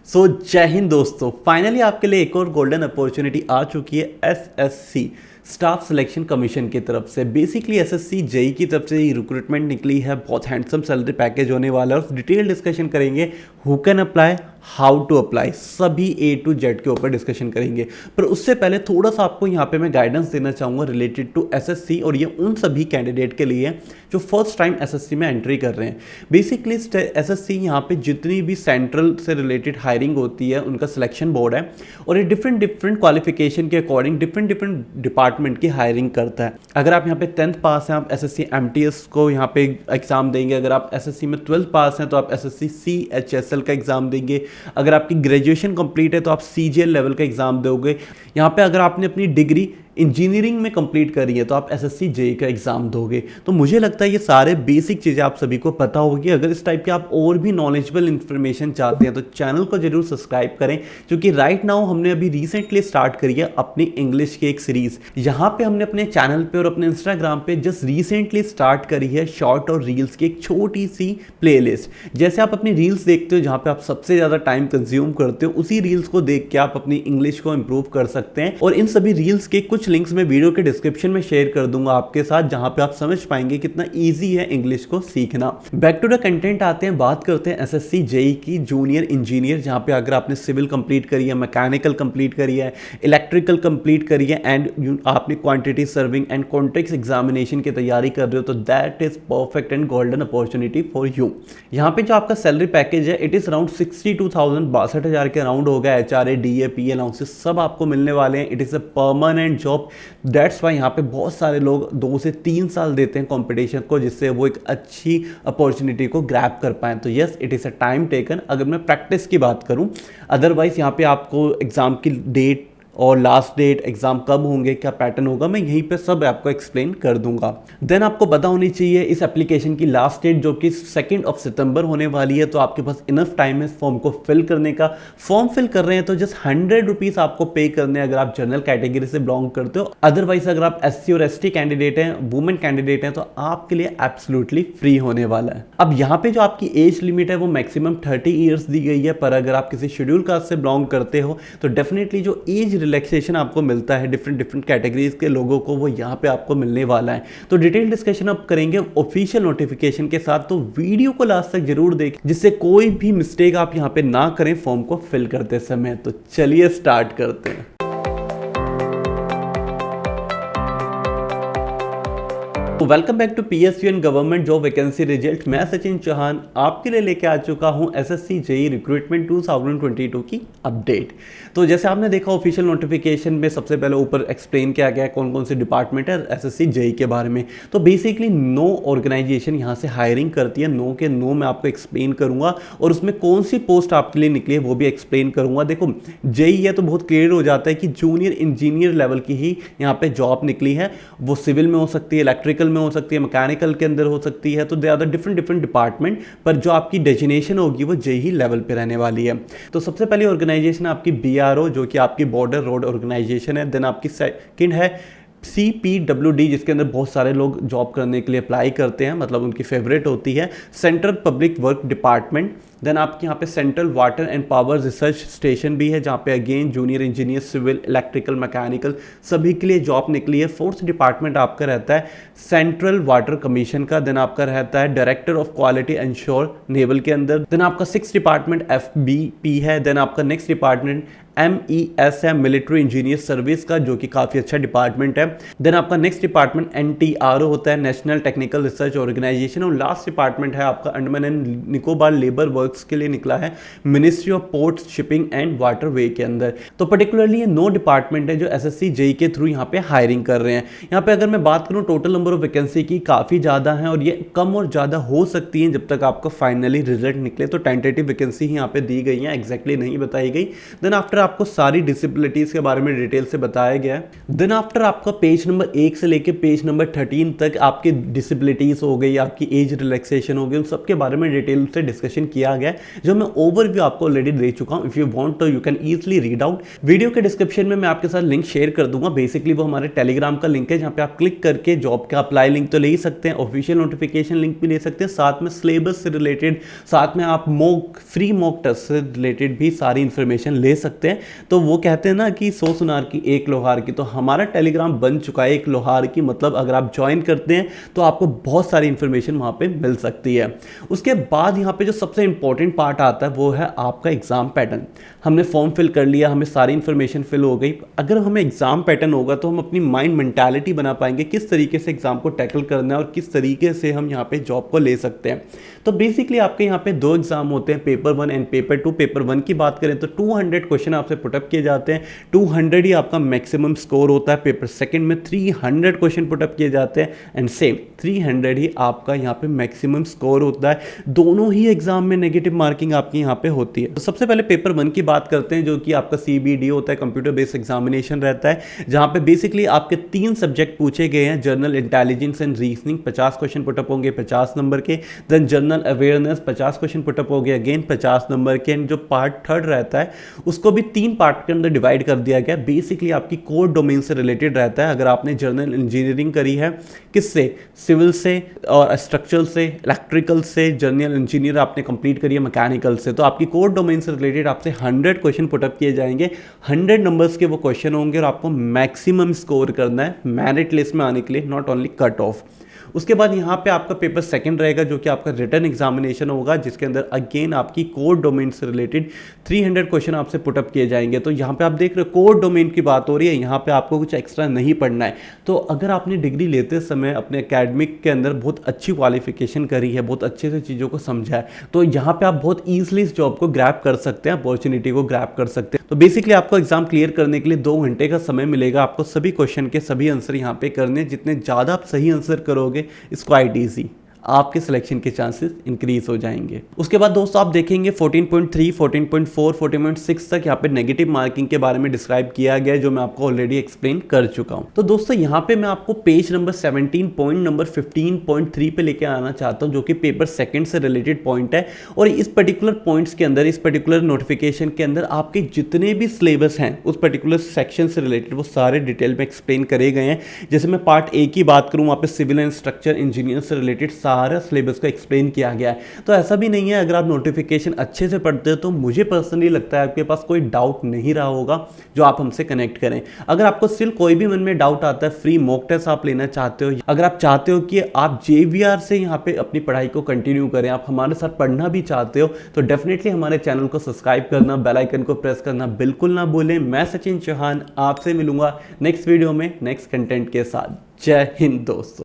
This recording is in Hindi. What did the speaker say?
जय हिंद दोस्तों, फाइनली आपके लिए एक और गोल्डन अपॉर्चुनिटी आ चुकी है एसएससी स्टाफ सिलेक्शन कमीशन की तरफ से। बेसिकली एसएससी जेई की तरफ से रिक्रूटमेंट निकली है, बहुत हैंडसम सैलरी पैकेज होने वाला है और डिटेल डिस्कशन करेंगे who can apply, how to apply, सभी ए टू जेड के ऊपर डिस्कशन करेंगे। पर उससे पहले थोड़ा सा आपको यहाँ पे मैं गाइडेंस देना चाहूँगा रिलेटेड टू एसएससी, और ये उन सभी कैंडिडेट के लिए जो फर्स्ट टाइम एसएससी में एंट्री कर रहे हैं। बेसिकली एसएससी यहाँ पे जितनी भी सेंट्रल से रिलेटेड हायरिंग होती है उनका सिलेक्शन बोर्ड है, और ये डिफरेंट डिफरेंट क्वालिफिकेशन के अकॉर्डिंग डिफरेंट डिफरेंट डिपार्टमेंट की हायरिंग करता है। अगर आप यहाँ पे 10th पास हैं, आप एसएससी एमटीएस को यहाँ पे एग्जाम देंगे। अगर आप एसएससी में 12th पास हैं तो आप एसएससी सीएचएसएल का एग्जाम देंगे। अगर आपकी ग्रेजुएशन कंप्लीट है तो आप सीजीएल लेवल का एग्जाम दोगे। यहाँ पे अगर आपने अपनी डिग्री इंजीनियरिंग में कंप्लीट करी है तो आप एसएससी जेई का एग्जाम दोगे। तो मुझे लगता है ये सारे बेसिक चीज़ें आप सभी को पता होगी। अगर इस टाइप के आप और भी नॉलेजेबल इन्फॉर्मेशन चाहते हैं तो चैनल को जरूर सब्सक्राइब करें, क्योंकि राइट नाउ हमने अभी रिसेंटली स्टार्ट करी है अपनी इंग्लिश की एक सीरीज। यहाँ पे हमने अपने चैनल पे और अपने इंस्टाग्राम पे जस्ट रिसेंटली स्टार्ट करी है शॉर्ट और रील्स की एक छोटी सी प्लेलिस्ट। जैसे आप अपनी रील्स देखते हो जहाँ पे आप सबसे ज़्यादा टाइम कंज्यूम करते हो, उसी रील्स को देख के आप अपनी इंग्लिश को इंप्रूव कर सकते हैं। और इन सभी रील्स के कुछ लिंक्स मैं वीडियो के डिस्क्रिप्शन में शेयर कर दूंगा आपके साथ, जहां पे आप समझ पाएंगे कितना इजी है इंग्लिश को सीखना। बैक टू द कंटेंट आते हैं, बात करते हैं एसएससी जेई की जूनियर इंजीनियर, जहां पे अगर आपने सिविल कंप्लीट करी है, मैकेनिकल कंप्लीट करी है, इलेक्ट्रिकल कंप्लीट करी है एंड आपने quantity serving and contract examination की तैयारी कर रहे हो तो that is perfect and golden opportunity for you. यहाँ पे जो आपका सैलरी पैकेज है इट इज अराउंड 62,000, 62,000 के अराउंड होगा। एचआरए, डीए, पी अलाउंसेस सब आपको मिलने वाले हैं। It is a permanent job, that's why यहाँ पे बहुत सारे लोग 2 से 3 साल देते हैं कंपटीशन को, जिससे वो एक अच्छी अपॉर्चुनिटी को ग्रैब कर पाएँ। तो yes, it is a time taken अगर मैं प्रैक्टिस की बात करूँ। अदरवाइज यहाँ पे आपको एग्जाम की डेट और लास्ट डेट, एग्जाम कब होंगे, क्या पैटर्न होगा, मैं यहीं पे सब आपको एक्सप्लेन कर दूंगा। देन आपको पता होनी चाहिए इस एप्लीकेशन की लास्ट डेट जो कि 2 सितंबर होने वाली है, तो आपके पास इनफ टाइम है इस फॉर्म को फिल करने का। फॉर्म फिल कर रहे हैं तो जस्ट 100 रुपीज़ आपको पे करने हैं अगर आप जनरल कैटेगरी से बिलोंग करते हो। अदरवाइज अगर आप एससी और एसटी कैंडिडेट हैं, वुमेन कैंडिडेट हैं, तो आपके लिए एब्सोल्युटली फ्री होने वाला है। अब यहाँ पे जो आपकी एज लिमिट है वो मैक्सिमम 30 ईयर्स दी गई है, पर अगर आप किसी शेड्यूल कास्ट से बिलोंग करते हो तो डेफिनेटली जो एज रिलैक्सेशन आपको मिलता है डिफरेंट कैटेगरीज के लोगों को, वो यहाँ पे आपको मिलने वाला है। तो डिटेल डिस्कशन अब करेंगे ऑफिशियल नोटिफिकेशन के साथ, तो वीडियो को लास्ट तक जरूर देखें जिससे कोई भी मिस्टेक आप यहाँ पे ना करें फॉर्म को फिल करते समय। तो चलिए स्टार्ट करते हैं। Welcome back to PSU and government job vacancy result. मैं सचिन चौहान आपके लिए लेके आ चुका हूं एसएससी जेई रिक्रूटमेंट 2022 की अपडेट। तो जैसे आपने देखा ऑफिशियल नोटिफिकेशन में सबसे पहले ऊपर एक्सप्लेन किया गया है कौन कौन से डिपार्टमेंट है एसएससी जेई के बारे में। तो बेसिकली 9 ऑर्गेनाइजेशन यहां से हायरिंग करती है। 9 के 9 मैं आपको एक्सप्लेन करूंगा और उसमें कौन सी पोस्ट आपके लिए निकली है वो भी एक्सप्लेन करूंगा। देखो जेई है तो बहुत क्लियर हो जाता है कि जूनियर इंजीनियर लेवल की ही यहाँ पे जॉब निकली है। वो सिविल में हो सकती है, इलेक्ट्रिकल में हो सकती है, मैकेनिकल के अंदर हो सकती है, तो they are the different department, पर जो आपकी डेजिग्नेशन होगी वो जेई लेवल पे रहने वाली है। तो सबसे पहली ऑर्गेनाइजेशन आपकी बीआरओ जो कि आपकी बॉर्डर रोड ऑर्गेनाइजेशन है। देन आपकी सेकंड है CPWD जिसके अंदर बहुत सारे लोग जॉब करने के लिए अप्लाई करते हैं, मतलब उनकी फेवरेट होती है, central public work department. Then आपके यहाँ पे central water and power research station भी है, जहाँ पे again junior engineer, civil, electrical, mechanical सभी के लिए जॉब निकली है। 4th डिपार्टमेंट आपका रहता है सेंट्रल वाटर कमीशन का। देन आपका रहता है director of quality ensure naval के अंदर। देन आपका 6th डिपार्टमेंट FBP है। देन आपका नेक्स्ट डिपार्टमेंट MES है, मिलिट्री इंजीनियर सर्विस का, जो कि काफ़ी अच्छा डिपार्टमेंट है। देन आपका नेक्स्ट डिपार्टमेंट NTRO होता है, नेशनल टेक्निकल रिसर्च ऑर्गेनाइजेशन। और लास्ट डिपार्टमेंट है आपका Andaman and Nicobar labour works के लिए निकला है, ministry of ports, shipping and waterway के अंदर। तो पर्टिकुलरली ये 9 डिपार्टमेंट है जो एसएससी जेई के थ्रू यहाँ पे हायरिंग कर रहे हैं। यहाँ पे अगर मैं बात करूँ टोटल नंबर ऑफ वैकेंसी की, काफ़ी ज़्यादा है और ये कम और ज़्यादा हो सकती है जब तक आपका फाइनली रिजल्ट निकले। तो टेंटेटिव वैकेंसी ही यहाँ पे दी गई है, एग्जैक्टली नहीं बताई गई। देन आफ्टर आपको सारी डिसेबिलिटीज के बारे में डिटेल से बताया गया है। देन आफ्टर आपका पेज नंबर 1 से लेके पेज नंबर 13 तक आपकी डिसेबिलिटीज हो गई, आपकी एज रिलैक्सेशन हो गई, उन सब के बारे में डिटेल से डिस्कशन किया गया है, जो मैं ओवरव्यू आपको ऑलरेडी दे चुका हूं। इफ यू वांट तो you can easily read out. Video के डिस्क्रिप्शन में मैं आपके साथ लिंक शेयर कर दूंगा। बेसिकली वो हमारे टेलीग्राम का लिंक है, जहां पे आप क्लिक करके जॉब का अप्लाई लिंक तो ले ही सकते हैं, ऑफिशियल नोटिफिकेशन लिंक भी ले सकते हैं, साथ में सिलेबस से रिलेटेड, साथ में आप फ्री मॉक टेस्ट से रिलेटेड भी सारी इंफॉर्मेशन ले सकते हैं। तो वो कहते हैं ना कि 100 सुनार की एक लोहार की, तो हमारा टेलीग्राम बन चुका है एक लोहार की। मतलब अगर आप ज्वाइन करते हैं तो आपको बहुत सारी इंफॉर्मेशन वहां पे मिल सकती है। उसके बाद यहाँ पे जो सबसे इंपॉर्टेंट पार्ट आता है वो है आपका एग्जाम पैटर्न। हमने फॉर्म फिल कर लिया, हमें सारी इंफॉर्मेशन फिल हो गई। अगर हमें एग्जाम पैटर्न होगा तो हम अपनी माइंड मेंटालिटी बना पाएंगे, किस तरीके से एग्जाम को टैकल करना है और किस तरीके से हम यहाँ पे जॉब को ले सकते हैं। तो बेसिकली आपके यहाँ पे 2 एग्जाम होते हैं, पेपर 1 एंड पेपर 2। पेपर 1 की बात करें तो 200 क्वेश्चन आपसे पुटअप किए जाते हैं, 200 ही आपका मैक्सिमम स्कोर होता है। पेपर 2 में 300 क्वेश्चन पुटअप किए जाते हैं एंड सेम 300 ही आपका यहाँ पे मैक्सिमम स्कोर होता है। दोनों ही एग्जाम में नेगेटिव मार्किंग आपकी यहाँ पे होती है। तो सबसे पहले पेपर 1 की बात करते हैं, जो कि आपका CBD होता है, कंप्यूटर बेस्ड एग्जामिनेशन रहता है, जहां पे बेसिकली आपके 3 सब्जेक्ट पूछे गए हैं। General intelligence and reasoning 50 question put up होंगे 50 नंबर के। Then general awareness 50 question put up हो गए अगेन 50 नंबर के। एंड जो पार्ट 3 रहता है उसको भी 3 पार्ट के अंदर डिवाइड कर दिया गया। बेसिकली आपकी कोर डोमेन से रिलेटेड रहता है। अगर आपने जनरल इंजीनियरिंग करी है, किससे, सिविल से और स्ट्रक्चरल से, इलेक्ट्रिकल से, जनरल इंजीनियर आपने कंप्लीट करी है मैकेनिकल से, तो आपकी कोर डोमेन से रिलेटेड आपसे 100 क्वेश्चन पुटअप किए जाएंगे। 100 नंबर्स के वो क्वेश्चन होंगे और आपको मैक्सिमम स्कोर करना है मेरिट लिस्ट में आने के लिए, नॉट ओनली कट ऑफ। उसके बाद यहाँ पे आपका पेपर 2 रहेगा, जो कि आपका रिटन एग्जामिनेशन होगा, जिसके अंदर अगेन आपकी कोर डोमेन से रिलेटेड 300 क्वेश्चन आपसे पुटअप किए जाएंगे। तो यहाँ पे आप देख रहे हो कोर डोमेन की बात हो रही है, यहाँ पे आपको कुछ एक्स्ट्रा नहीं पढ़ना है। तो अगर आपने डिग्री लेते समय अपने एकेडमिक के अंदर बहुत अच्छी क्वालिफिकेशन करी है, बहुत अच्छे से चीज़ों को समझा है, तो यहाँ पे आप बहुत ईजिली इस जॉब को ग्रैब कर सकते हैं, अपॉर्चुनिटी को ग्रैब कर सकते हैं। तो बेसिकली आपको एग्जाम क्लियर करने के लिए 2 घंटे का समय मिलेगा। आपको सभी क्वेश्चन के सभी आंसर यहाँ पे करने, जितने ज़्यादा आप सही आंसर करोगे इट्स क्वाइट ईजी, आपके सिलेक्शन के चांसेस इंक्रीज हो जाएंगे। उसके बाद दोस्तों आप देखेंगे 14.3, 14.4, 14.6 तक यहाँ पे नेगेटिव मार्किंग के बारे में डिस्क्राइब किया गया है, जो मैं आपको ऑलरेडी एक्सप्लेन कर चुका हूँ। तो दोस्तों यहाँ पे मैं आपको पेज नंबर 17 पॉइंट नंबर 15.3 पे लेके आना चाहता हूँ, जो कि पेपर 2 से रिलेटेड पॉइंट है। और इस पर्टिकुलर पॉइंट्स के अंदर, इस पर्टिकुलर नोटिफिकेशन के अंदर आपके जितने भी सिलेबस हैं उस पर्टिकुलर सेक्शन से रिलेटेड, वो सारे डिटेल में एक्सप्लेन करे गए हैं। जैसे मैं पार्ट 1 की बात करूँ, वहाँ पे सिविल एंड स्ट्रक्चर इंजीनियर से रिलेटेड सारा सिलेबस को एक्सप्लेन किया गया है। तो ऐसा भी नहीं है, अगर आप नोटिफिकेशन अच्छे से पढ़ते हो तो मुझे पर्सनली लगता है आपके पास कोई डाउट नहीं रहा होगा जो आप हमसे कनेक्ट करें। अगर आपको स्टिल कोई भी मन में डाउट आता है, फ्री मॉक टेस्ट आप लेना चाहते हो, अगर आप चाहते हो कि आप JVR से यहाँ पे अपनी पढ़ाई को कंटिन्यू करें, आप हमारे साथ पढ़ना भी चाहते हो, तो डेफिनेटली हमारे चैनल को सब्सक्राइब करना, बेल आइकन को प्रेस करना बिल्कुल ना भूलें। मैं सचिन चौहान आपसे मिलूंगा नेक्स्ट वीडियो में नेक्स्ट कंटेंट के साथ। जय हिंद दोस्तों।